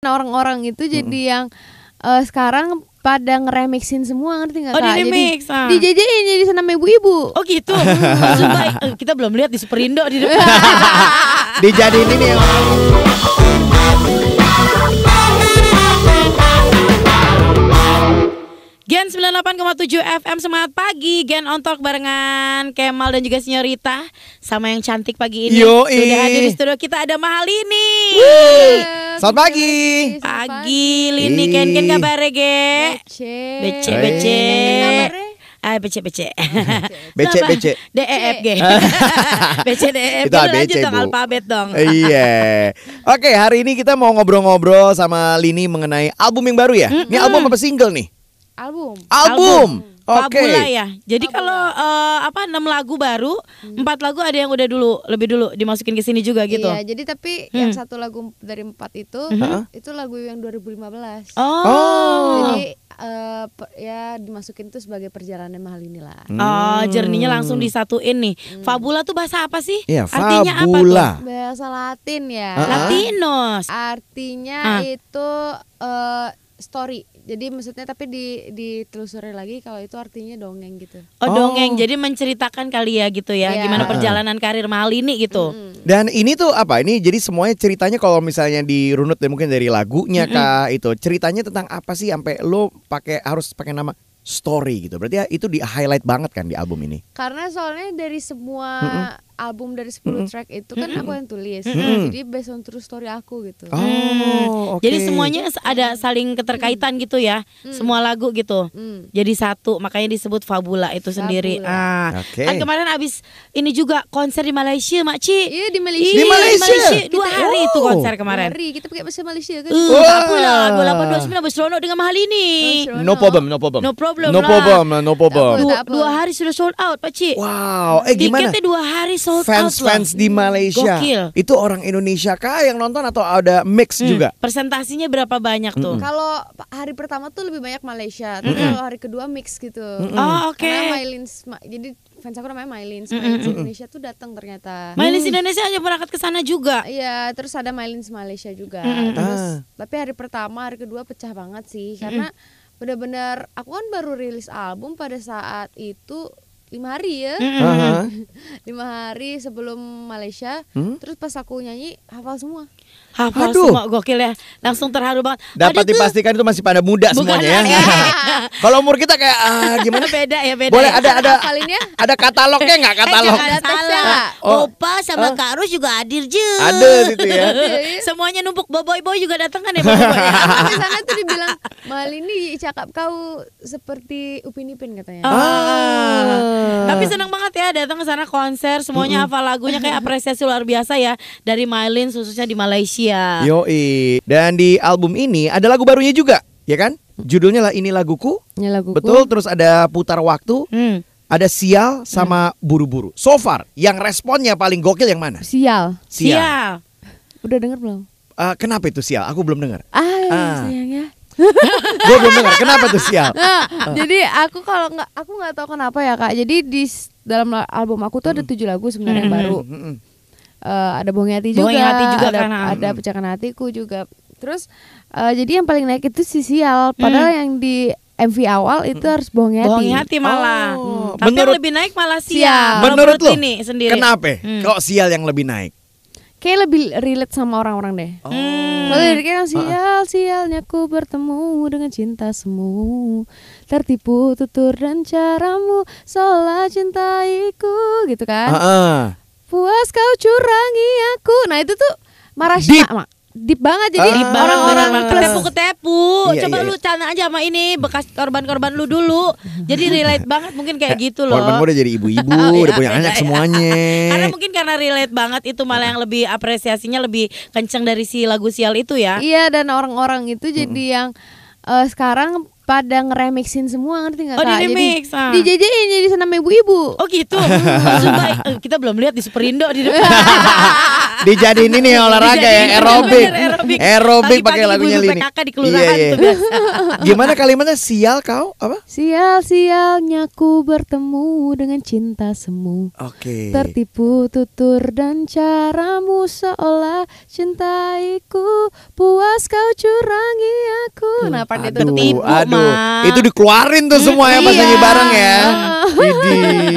Orang-orang itu jadi yang sekarang pada ngeremixin semua, ngerti nggak Kak? Oh, di remix. Jadi DJ-in jadi senam ibu-ibu. Oh gitu. Sumpah, kita belum lihat di Superindo di depan. Dijadiin ini yang Gen 98,7 FM, semangat pagi. Gen on talk barengan Kemal dan juga Senyorita sama yang cantik pagi ini. Yoi. Sudah hadir di studio kita, ada Mahalini. Selamat pagi. Pagi Lini, Ken kabarnya ge? Bece. Bece. Bece. DEFG. Bece DEFG. Itu ABC, lanjut dong Bu. alfabet dong. Iya. Oke, hari ini kita mau ngobrol-ngobrol sama Lini mengenai album yang baru ya. Ini album apa single nih? Album. Oke. Fabula ya. Jadi kalau 6 lagu baru, 4 lagu ada yang udah lebih dulu dimasukin ke sini juga gitu. Iya, jadi tapi yang satu lagu dari 4 itu lagu yang 2015. Oh. Jadi ya dimasukin tuh sebagai perjalanan Mahalini lah. Oh, journey-nya langsung disatuin nih. Fabula tuh bahasa apa sih? Iya, Artinya Fabula. apa tuh? Bahasa Latin ya. Latinos. Artinya itu story. Jadi maksudnya tapi ditelusuri lagi kalau itu artinya dongeng gitu. Oh, dongeng. Jadi menceritakan kali ya gitu ya. Iya. Gimana perjalanan karir Mahalini gitu. Dan ini tuh apa? Ini jadi semuanya ceritanya kalau misalnya dirunut deh, mungkin dari lagunya kah itu. Ceritanya tentang apa sih sampai lo harus pakai nama story gitu. Berarti ya itu di highlight banget kan di album ini. Karena soalnya dari semua album dari 10 track itu kan aku yang tulis. Jadi based on true story aku gitu. Oh, oke. Jadi semuanya ada saling keterkaitan gitu ya. Semua lagu gitu. Jadi satu, makanya disebut Fabula itu sendiri. Oke. Kan kemarin abis ini juga konser di Malaysia, Mak Ci. Iya di Malaysia. Di Malaysia? 2 hari itu konser kemarin. Hari kita pakai bahasa Malaysia kan. Apa lah, 2829 berseronok dengan Mahalini. No problem. No problem No problem. Dua hari sudah sold out, Pak Ci. Wow, gimana? Tiketnya 2 hari sold out. Fans di Malaysia. Gokil. Itu orang Indonesia kah yang nonton atau ada mix juga? Persentasinya berapa banyak tuh? Kalau hari pertama tuh lebih banyak Malaysia, tapi kalau hari kedua mix gitu. Oh, oke. Karena jadi fans aku namanya Mylins Indonesia tuh datang ternyata. Mylins Indonesia aja berangkat ke sana juga. Iya, terus ada Mylins Malaysia juga. Terus tapi hari pertama, hari kedua pecah banget sih karena benar-benar aku kan baru rilis album pada saat itu 5 hari ya. 5 hari sebelum Malaysia. Terus pas aku nyanyi hafal semua. Hafal Aduh. semua, gokil ya. Langsung terharu banget. Dapat dipastikan itu masih pada muda semuanya ya. Kalau umur kita kayak gimana? Beda ya, beda. Boleh ya. Hafalinnya ada katalognya nggak katalog? Jangan Ada teksnya salah. nggak? Opa sama Kak Rus juga hadir je. Ada gitu ya. Semuanya numpuk, boy ya datang kan ya boy. Di sana tuh dibilang Mahalini cakap kau seperti Upin Ipin katanya. Tapi senang banget ya datang ke sana konser, semuanya hafal lagunya, kayak apresiasi luar biasa ya dari Mylins khususnya di Malaysia. Yoi. Dan di album ini ada lagu barunya juga, ya kan? Judulnya lah Ini Laguku. Ini laguku. Betul, terus ada Putar Waktu. Ada Sial sama Buru-Buru. So far, yang responnya paling gokil yang mana? Sial. Sial. Udah denger belum? Kenapa itu Sial? Aku belum dengar. Sayangnya. Gue belum dengar. Kenapa tuh Sial? Jadi aku nggak tahu kenapa ya Kak. Jadi dalam album aku tuh ada 7 lagu sebenarnya yang baru. Ada Bohongi Hati juga, ada Pecahkan Hatiku juga. Terus jadi yang paling naik itu si Sial. Padahal yang di MV awal itu harus Bohongi Hati. Bohongi Hati malah. Tapi yang lebih naik malah Sial. Menurut lo ini sendiri. kenapa? Kok Sial yang lebih naik? Kayak lebih relate sama orang-orang deh. Kalau liriknya yang sialnya ku bertemu dengan cinta semu, tertipu tutur dan caramu seolah cintaiku gitu kan. Puas kau curangi aku. Nah itu tuh Marasya deep banget. Jadi orang-orang ketepu. Iya, Coba iya. lu tanya aja sama ini bekas korban-korban lu dulu. Jadi relate banget mungkin kayak gitu loh. Korban gue udah jadi ibu-ibu, udah punya anak semuanya. Karena relate banget itu malah yang lebih apresiasinya lebih kenceng dari si lagu Sial itu ya. Iya, dan orang-orang itu jadi yang sekarang pada ngeremixin semua, ngerti nggak Oh, Kak? di remix, Jadi dijajain jadi senam ibu-ibu. Oh gitu. Maksud baik, kita belum lihat di Superindo di depan. Dijadiin ini olahraga ya, Dijadiin aerobik. aerobik. Aerobik pakai Pagi-pagi lagunya ibu-ibu Lini. PKK di kelurahan Iya. tuh biasa. Gimana kalimatnya sial kau apa? Sial-sialnya ku bertemu dengan cinta semu. Oke. Tertipu tutur dan caramu seolah cintaiku. Puas kau curangi aku. Nah, pada itu Tertipu, aduh. Ma. Itu dikeluarin tuh semua ya pas Iya. nyanyi bareng ya. Widih.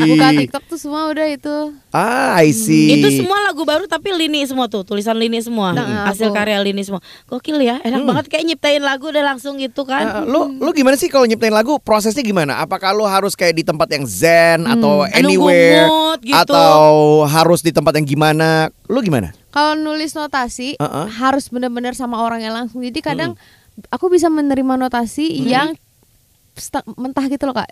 buka TikTok tuh semua udah itu. I see. Itu semua lagu baru tapi Lini semua tuh, tulisan Lini semua, Nah, hasil aku- karya Lini semua. Gokil ya, enak banget kayak nyiptain lagu udah langsung gitu kan. Lu gimana sih kalau nyiptain lagu? Prosesnya gimana? Apakah lu harus kayak di tempat yang zen atau Nunggu anywhere mood gitu. atau harus di tempat yang gimana? Lu gimana? Kalau nulis notasi Uh-uh. harus benar-benar sama orangnya langsung. Jadi kadang aku bisa menerima notasi yang mentah gitu loh Kak.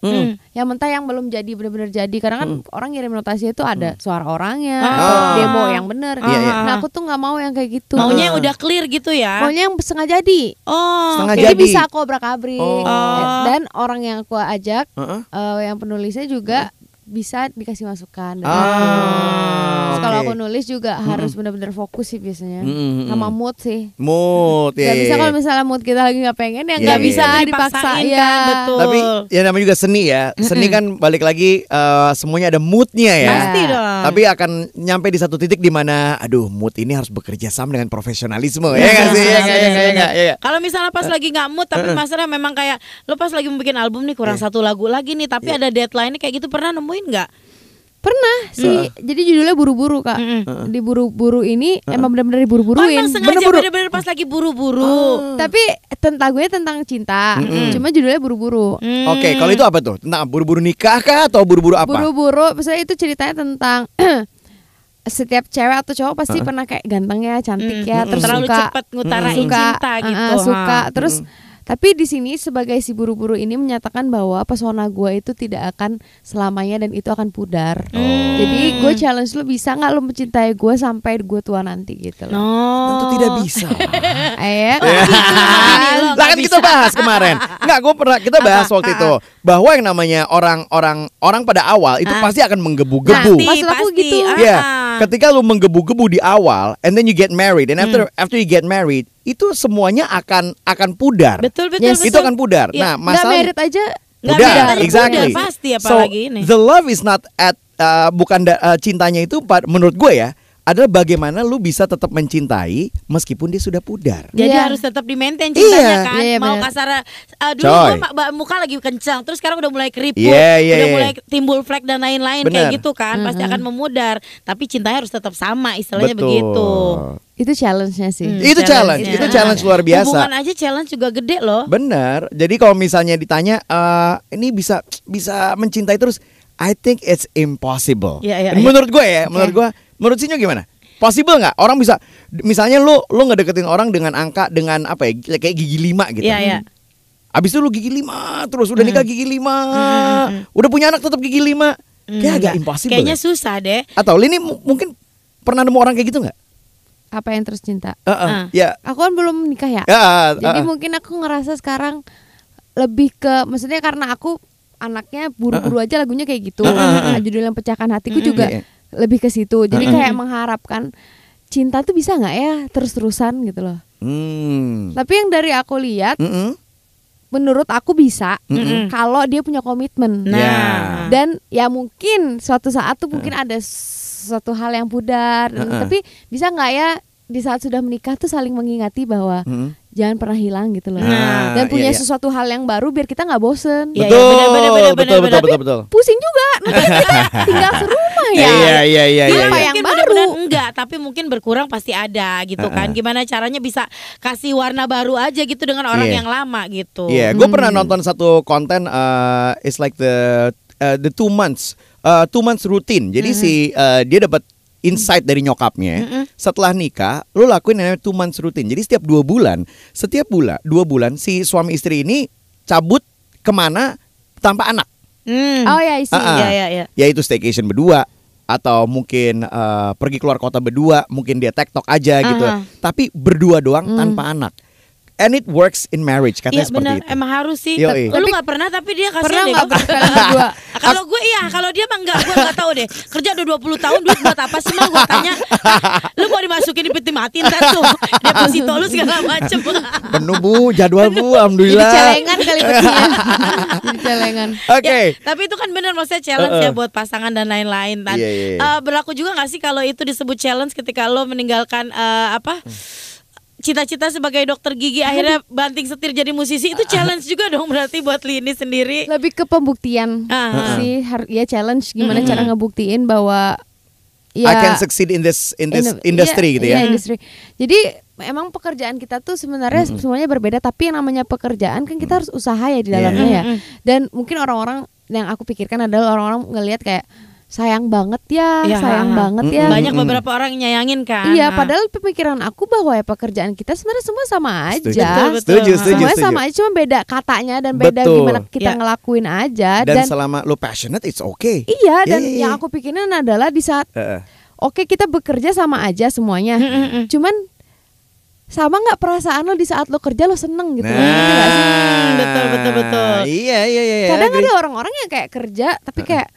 Yang mentah yang belum jadi benar-benar jadi. Karena kan orang ngirim notasi itu ada suara orangnya, atau demo yang bener. Iya, iya. Nah aku tuh nggak mau yang kayak gitu. Maunya yang udah clear gitu ya. Maunya yang setengah jadi. Oh, Setengah oke. jadi. Jadi bisa aku obrak-abrik. Oh. Dan orang yang aku ajak, Uh-uh. yang penulisnya juga bisa dikasih masukan. Terus kalau oke. aku nulis juga harus benar-benar fokus sih biasanya, Mm-mm. sama mood sih. Mood ya. Gak bisa kalau misalnya mood kita lagi nggak pengen ya Iya, nggak iya, bisa iya. dipaksa Dipaksain ya. kan, betul. Tapi ya namanya juga seni ya. Seni kan balik lagi semuanya ada moodnya ya. Pasti dong. Tapi akan nyampe di satu titik di mana aduh mood ini harus bekerja sama dengan profesionalisme ya nggak sih? Ya nggak, ya nggak, ya nggak, ya nggak. Kalau misalnya pas lagi nggak mood tapi masalah memang kayak lo pas lagi mau bikin album nih kurang satu lagu lagi nih tapi ada deadline kayak gitu, pernah nemuin nggak? Pernah sih. Jadi judulnya buru-buru Kak. Di buru-buru ini emang benar-benar Oh, diburu-buruin. emang sengaja Bener-bener. bener-bener pas lagi buru-buru. Tapi lagunya tentang cinta. Cuma judulnya buru-buru. Oke, kalau itu apa tuh? Tentang buru-buru nikah kah atau buru-buru apa? Buru-buru, misalnya itu ceritanya tentang setiap cewek atau cowok pasti pernah kayak ganteng ya, cantik ya, terus Terlalu suka cepet ngutarain suka, cinta gitu. suka. Ha. Terus tapi di sini sebagai si buru-buru ini menyatakan bahwa pesona gue itu tidak akan selamanya dan itu akan pudar. Jadi gue challenge lu, bisa nggak lu mencintai gue sampai gue tua nanti gitu loh. Tentu tidak bisa. Ayo, Lah kan kita bahas kemarin. Enggak, kita bahas waktu itu bahwa yang namanya orang pada awal itu pasti akan menggebu-gebu. Nah, maksud aku pasti. gitu. Ya, ketika lu menggebu-gebu di awal and then you get married and after you get married itu semuanya akan pudar. Betul. Itu akan pudar. Iya. Nah, nggak masalah merit aja. Nggak pudar, merit aja exactly. pudar, pasti, So apalagi ini. the love is not at cintanya itu menurut gue ya adalah bagaimana lu bisa tetap mencintai meskipun dia sudah pudar. Jadi Iya. harus tetap di-maintain cintanya Iya. kan. Iya, Mau bener. kasar dulu Coy. gua muka lagi kencang, terus sekarang udah mulai keriput, Iya, iya, udah iya. mulai timbul flek dan lain-lain Bener. kayak gitu kan. Pasti akan memudar, tapi cintanya harus tetap sama, istilahnya Betul. begitu. Itu challenge-nya sih. Itu challenge, itu challenge luar biasa. Hubungan aja challenge juga gede loh. Benar. Jadi kalau misalnya ditanya ini bisa mencintai terus, I think it's impossible. Iya, iya, Menurut gue ya, menurut Sinyo gimana? Possible nggak? Orang bisa, misalnya lu ngedeketin orang dengan angka dengan apa ya, kayak gigi 5 gitu. Iya, iya. Abis itu lu gigi 5 terus udah nikah gigi 5, udah punya anak tetap gigi 5, kayak agak impossible. Kayaknya ya? susah deh. Atau Lini mungkin pernah nemu orang kayak gitu nggak? Apa yang terus cinta? Ya. Aku kan belum nikah ya. Jadi mungkin aku ngerasa sekarang lebih ke, maksudnya karena aku anaknya buru-buru aja lagunya kayak gitu. Nah, judul yang pecahkan hatiku juga Iya. lebih ke situ. Jadi kayak mengharapkan cinta tuh bisa nggak ya terus-terusan gitu loh. Tapi yang dari aku lihat, menurut aku bisa kalau dia punya komitmen. Nah. Dan ya mungkin suatu saat tuh mungkin ada suatu hal yang pudar. Tapi bisa nggak ya di saat sudah menikah tuh saling mengingati bahwa jangan pernah hilang gitu loh. Nah, Dan punya iya, iya. sesuatu hal yang baru biar kita nggak bosen. Iya, Betul, benar. betul. Pusing juga. Nanti kita tinggal serumah ya. Iya. Apa yang Mungkin baru? mudah-mudahan enggak, tapi mungkin berkurang pasti ada gitu kan. Gimana caranya bisa kasih warna baru aja gitu dengan orang Iya. yang lama gitu. Iya, gue pernah nonton satu konten, it's like the 2 months routine. Jadi dia dapat insight dari nyokapnya. Setelah nikah, lu lakuin yang namanya 2 months routine. Jadi setiap 2 bulan, 2 bulan si suami istri ini cabut kemana tanpa anak. Oh ya isi. Iya. Yaitu staycation berdua atau mungkin pergi keluar kota berdua, mungkin dia tektok aja gitu. Tapi berdua doang tanpa anak. And it works in marriage katanya Iya seperti benar, itu. emang harus sih. Yoi. Lu nggak pernah tapi dia Pernah kasihan deh. nggak kalian berdua? Kalau gue iya, kalau dia mah enggak, gue nggak tahu deh. Kerja udah 20 tahun, duit buat apa sih mah? Gue tanya, lu mau dimasukin di peti mati ntar tuh deposito lu segala macem. Penuh Bu, jadwal Bu, Jadi alhamdulillah. celengan kali petinya. Jadi celengan. Oke. Ya, tapi itu kan benar maksudnya challenge ya buat pasangan dan lain-lain. Dan Iya, iya. berlaku juga nggak sih kalau itu disebut challenge ketika lo meninggalkan cita-cita sebagai dokter gigi akhirnya banting setir jadi musisi, itu challenge juga dong berarti buat Lini sendiri. Lebih ke pembuktian sih, ya challenge gimana cara ngebuktiin bahwa I can succeed in this industry gitu ya. Iya, industri. Jadi emang pekerjaan kita tuh sebenarnya semuanya berbeda, tapi yang namanya pekerjaan kan kita harus usaha ya di dalamnya ya. Dan mungkin orang-orang yang aku pikirkan adalah orang-orang ngelihat kayak sayang banget ya, sayang banget ya. Banyak beberapa orang yang nyayangin kan. Iya, padahal pemikiran aku bahwa ya pekerjaan kita sebenarnya semua sama aja. Setuju. Semuanya sama aja, cuma beda katanya dan beda gimana kita ngelakuin aja. Dan selama lo passionate, it's okay. Iya, dan yang aku pikirin adalah di saat oke, kita bekerja sama aja semuanya. Cuman sama nggak perasaan lo di saat lo kerja lo seneng gitu? Ngerti nggak sih? Betul. Iya. Kadang ada orang-orang yang kayak kerja tapi kayak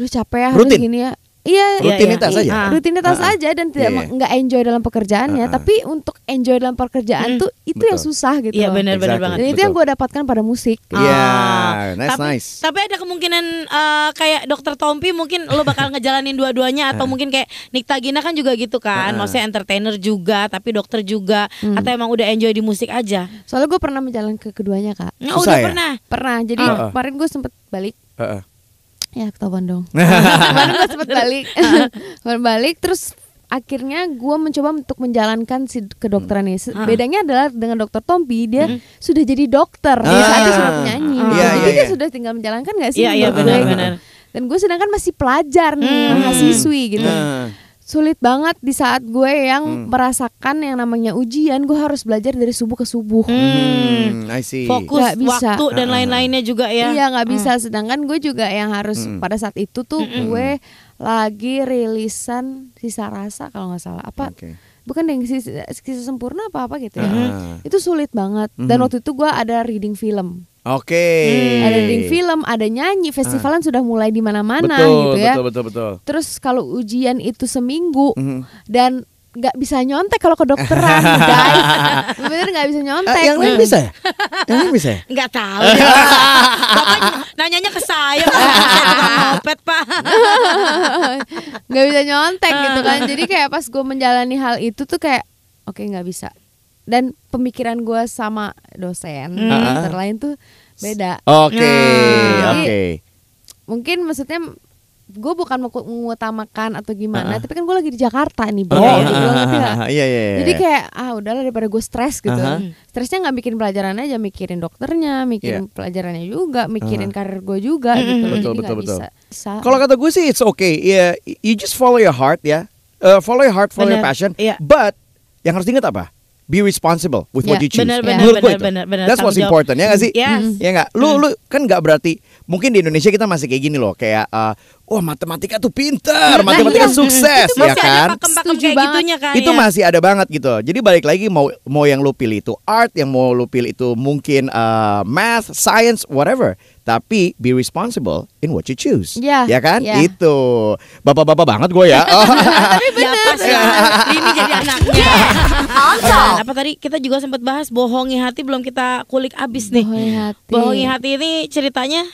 lu capek ya, rutin. harus gini ya. Iya, rutinitas aja. Rutinitas aja dan tidak nggak enjoy dalam pekerjaannya. Tapi untuk enjoy dalam pekerjaan tuh itu yang susah gitu. Iya benar banget. Dan itu yang gue dapatkan pada musik. Iya, nice. Tapi ada kemungkinan kayak Dokter Tompi mungkin lo bakal ngejalanin dua-duanya atau mungkin kayak Nikta Gina kan juga gitu kan. Maksudnya entertainer juga tapi dokter juga, atau emang udah enjoy di musik aja? Soalnya gue pernah menjalankan keduanya Kak. Udah ya? pernah. Jadi kemarin gue sempet balik. Ya ketahuan dong. Kemarin gue sempet balik terus akhirnya gue mencoba untuk menjalankan si kedokteran ini. Bedanya adalah dengan Dokter Tompi, dia sudah jadi dokter di saat dia sudah penyanyi. Jadi dia sudah tinggal menjalankan gak sih? Iya benar. Dan gue sedangkan masih pelajar nih, mahasiswi gitu. Sulit banget di saat gue yang merasakan yang namanya ujian, gue harus belajar dari subuh ke subuh. I see. Fokus, waktu dan lain-lainnya juga ya. Iya nggak bisa. Sedangkan gue juga yang harus pada saat itu tuh gue lagi rilisan Sisa Rasa kalau nggak salah. Apa? Bukan yang Kisah Sempurna apa gitu ya. Itu sulit banget. Dan waktu itu gue ada reading film. Ada reading film, ada nyanyi, festivalan sudah mulai di mana-mana gitu ya. Betul. Terus kalau ujian itu seminggu dan nggak bisa nyontek kalau kedokteran, guys. Bener nggak bisa nyontek. Yang lain bisa ya? Yang lain bisa ya? Nggak tahu. Bapak nanyanya ke saya, saya tukang ngopet Pak. Nggak bisa nyontek gitu kan. Jadi kayak pas gue menjalani hal itu tuh kayak oke, nggak bisa. Dan pemikiran gue sama dosen dokter lain tuh beda. Oke. Mungkin maksudnya gue bukan mengutamakan atau gimana, tapi kan gue lagi di Jakarta nih, Iya. Jadi kayak udahlah daripada gue stres gitu. Stresnya nggak mikirin pelajaran aja, mikirin dokternya, mikirin pelajarannya juga, mikirin karir gue juga gitu. Betul. Kalau kata gue sih it's okay. Yeah, you just follow your heart ya. Follow your heart, follow your passion. But yang harus diingat apa? Be responsible with what you choose. Benar. That's what's important, ya nggak sih? Yes. Ya nggak. Lu kan nggak berarti. Mungkin di Indonesia kita masih kayak gini loh, kayak matematika tuh pintar, matematika sukses, itu ya masih kan? ada pakem-pakem kayak gitunya kan. Itu masih ada banget gitu. Jadi balik lagi mau yang lu pilih itu art, yang mau lu pilih itu mungkin math, science, whatever. Tapi be responsible in what you choose. Ya kan? Itu. Bapak-bapak banget gue ya. Tapi benar. Ini jadi anaknya. Apa tadi kita juga sempat bahas bohongi hati, belum kita kulik abis nih. Bohongi hati ini ceritanya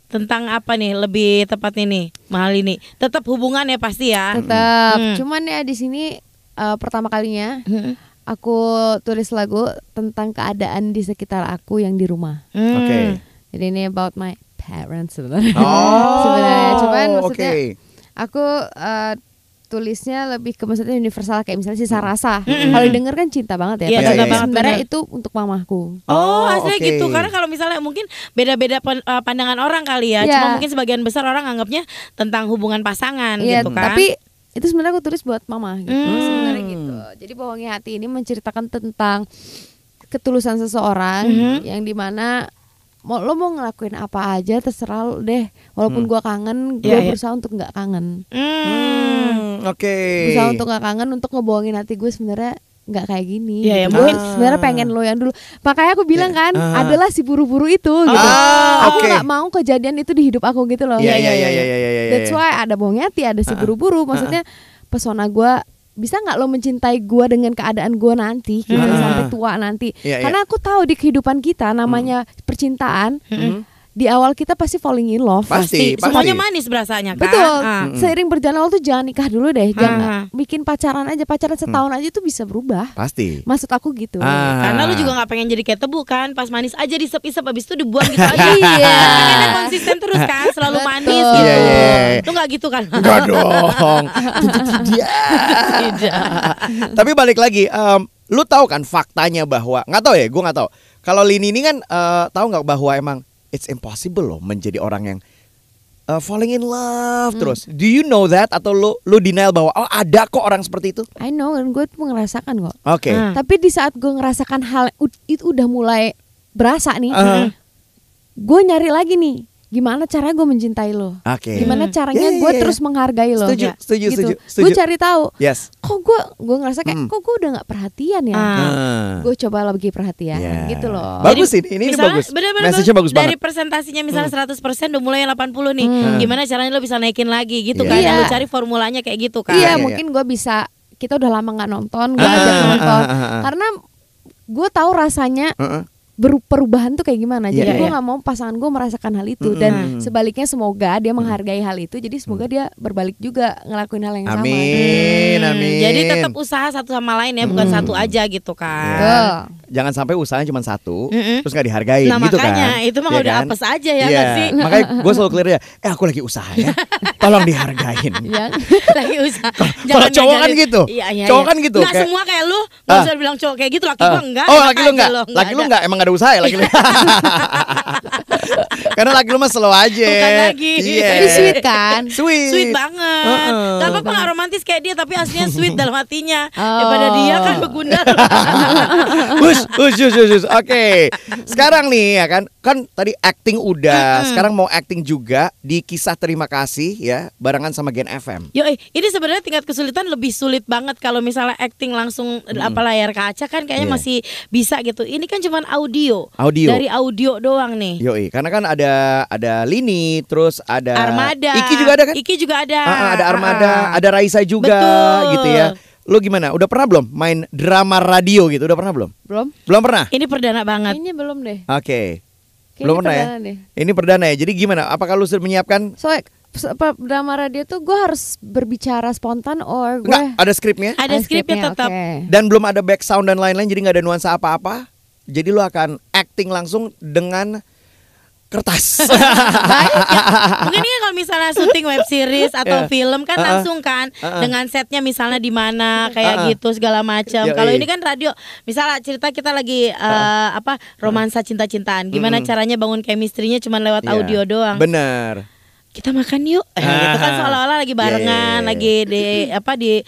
tentang apa nih, lebih tepatnya nih Mahal ini? Tetap hubungan ya pasti ya. Tetap. Cuman ya di sini pertama kalinya aku tulis lagu tentang keadaan di sekitar aku yang di rumah. Jadi ini about my parents sebenarnya. Sebenarnya cuman maksudnya aku tulisnya lebih ke maksudnya universal, kayak misalnya Sisa Rasa. Kalau didengar kan cinta banget ya. Padahal sebenarnya itu untuk mamaku. Aslinya gitu. Karena kalau misalnya mungkin beda-beda pandangan orang kali ya. Cuma mungkin sebagian besar orang anggapnya tentang hubungan pasangan gitu kan. Tapi itu sebenarnya aku tulis buat mama gitu. Sebenarnya gitu. Jadi Bohongi Hati ini menceritakan tentang ketulusan seseorang yang dimana lo mau ngelakuin apa aja terserah lo deh. Walaupun gue kangen, gue berusaha untuk nggak kangen. Berusaha untuk nggak kangen, untuk ngebohongin hati gue sebenarnya nggak kayak gini. Iya, ya, Gue sebenarnya pengen lo yang dulu. Makanya aku bilang kan, adalah si buru-buru itu gitu. Aku nggak mau kejadian itu di hidup aku gitu loh. Iya. That's why ada Bohong Hati, ada si buru-buru. Maksudnya pesona gue, bisa nggak lo mencintai gue dengan keadaan gue nanti gitu, sampai tua nanti. Karena aku tahu di kehidupan kita namanya percintaan. Di awal kita pasti falling in love. Pasti. Semuanya manis berasanya kan. Betul. Seiring berjalan waktu jangan nikah dulu deh. Jangan bikin pacaran aja. Pacaran setahun aja itu bisa berubah. Pasti. Maksud aku gitu. Karena lu juga gak pengen jadi kayak tebu kan. Pas manis aja disep-isep, habis itu dibuang gitu aja. Iya. Pengennya konsisten terus kan, selalu manis Betul. gitu. Iya. Lu gak gitu kan? Enggak dong. Tidak. Tapi balik lagi, lu tahu kan faktanya bahwa, nggak tahu ya, gue nggak tahu. Kalau Lini ini kan tahu nggak bahwa emang it's impossible loh menjadi orang yang falling in love terus. Do you know that, atau lu denial bahwa ada kok orang seperti itu? I know, dan gue tuh ngerasakan kok. Oke. Tapi di saat gue ngerasakan hal itu udah mulai berasa nih, gue nyari lagi nih, gimana caranya gue mencintai lo? Oke. Gimana caranya gue terus menghargai lo? Setuju. Gue cari tahu. Yes. Kok gue ngerasa kayak kok gue udah nggak perhatian ya? Gue coba lebih perhatian gitu loh. Bagus ini bagus. Message-nya bagus dari banget. presentasinya misalnya 100% udah mulai 80 nih. Gimana caranya lo bisa naikin lagi gitu kan? Iya. Lo cari formulanya kayak gitu kan? Iya, mungkin gue bisa. Kita udah lama nggak nonton, gue ajak nonton. Karena gue tahu rasanya perubahan tuh kayak gimana. Jadi gue nggak mau pasangan gue merasakan hal itu, dan sebaliknya semoga dia menghargai hal itu. Jadi semoga dia berbalik juga ngelakuin hal yang sama. Amin. Jadi tetap usaha satu sama lain ya, bukan satu aja gitu kan. Jangan sampai usahanya cuma satu, terus nggak dihargain Nah gitu makanya kan. itu mah Iya udah kan? apes aja ya Iya. nggak sih? Makanya gue selalu clear ya, aku lagi usaha ya, tolong dihargain. Lagi usaha. Kalau cowok kan gitu. Cowok kan gitu. Nggak semua kayak lu, nggak usah bilang cowok kayak gitu. Laki gua enggak. Oh, laki lu enggak? Laki lu enggak, emang gak ada usaha ya laki lu. Karena laki lu mah slow aja. Bukan lagi. Iya. Tapi sweet kan? Sweet banget. Gak apa-apa gak romantis kayak dia, tapi aslinya sweet dalam hatinya. Daripada dia kan begundal. Hush. Oke. Sekarang nih ya kan tadi acting udah, sekarang mau acting juga di Kisah Terima Kasih ya, barengan sama Gen FM. Ini sebenarnya tingkat kesulitan lebih sulit banget kalau misalnya acting langsung apa layar kaca kan kayaknya masih bisa gitu. Ini kan cuman audio. Dari audio doang nih. Yoi, karena kan ada Lini, terus ada Armada. Iki juga ada kan? Iki juga ada. Ada Armada, ada Raisa juga. Betul. Gitu ya. Lu gimana? Udah pernah belum main drama radio gitu? Udah pernah belum? Belum pernah? Ini perdana banget. Ini belum deh. Oke. Kayaknya Belum pernah ya? deh. Ini perdana ya. Jadi gimana? Apakah lu sudah menyiapkan? Soalnya drama radio tuh gue harus berbicara spontan or gue Enggak, ada skripnya? Ada skripnya tetap. okay. Dan belum ada back sound dan lain-lain, jadi nggak ada nuansa apa-apa. Jadi lu akan acting langsung dengan kertas. Mungkin kan kalau misalnya syuting web series atau film kan langsung kan dengan setnya misalnya di mana kayak gitu segala macam. Kalau ini kan radio, misalnya cerita kita lagi romansa cinta-cintaan, gimana caranya bangun chemistry-nya cuma lewat audio doang. Bener. Kita makan yuk. Gitu kan seolah-olah lagi barengan, lagi di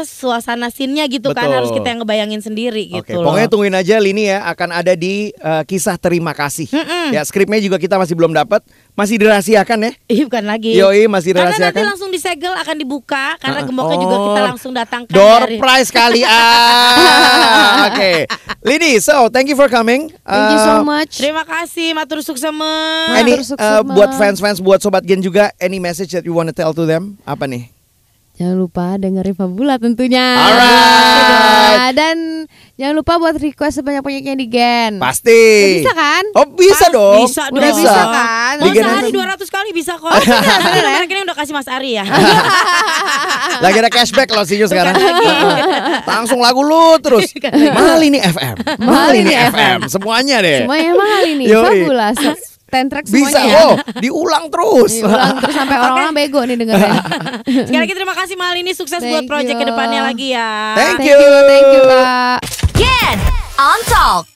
suasana scene-nya gitu. Kan harus kita yang ngebayangin sendiri gitu loh. Pokoknya tungguin aja Lini ya, akan ada di Kisah Terima Kasih. Ya, skripnya juga kita masih belum dapat, masih dirahasiakan ya. Iya, bukan lagi. Yoi, masih dirahasiakan. Karena nanti langsung disegel, akan dibuka karena gemboknya juga kita langsung datangkan door prize kali. Oke. Lini, so thank you for coming. Thank you so much. Terima kasih, matur sukses. Ini buat fans-fans, buat Sobat Gen juga, any message that you want to tell to them? Apa nih? Jangan lupa dengerin Fabula tentunya. Alright. Dan jangan lupa buat request sebanyak-banyaknya di Gen. Pasti. Bisa kan? Oh bisa dong. Udah bisa kan? Mau sehari 200 kali bisa kok. Mereka ini udah kasih Mas Ari ya. Lagi ada cashback loh Sinyo sekarang. Langsung lagu lu terus. Malini FM. Malini FM. Semuanya deh. Semuanya mahal ini. Fabula. 10 track bisa semuanya. Diulang terus. Diulang terus sampai orang-orang bego nih dengerin. Sekali lagi terima kasih Malini, sukses buat proyek kedepannya lagi ya. Thank you Kak. Gen on Talk.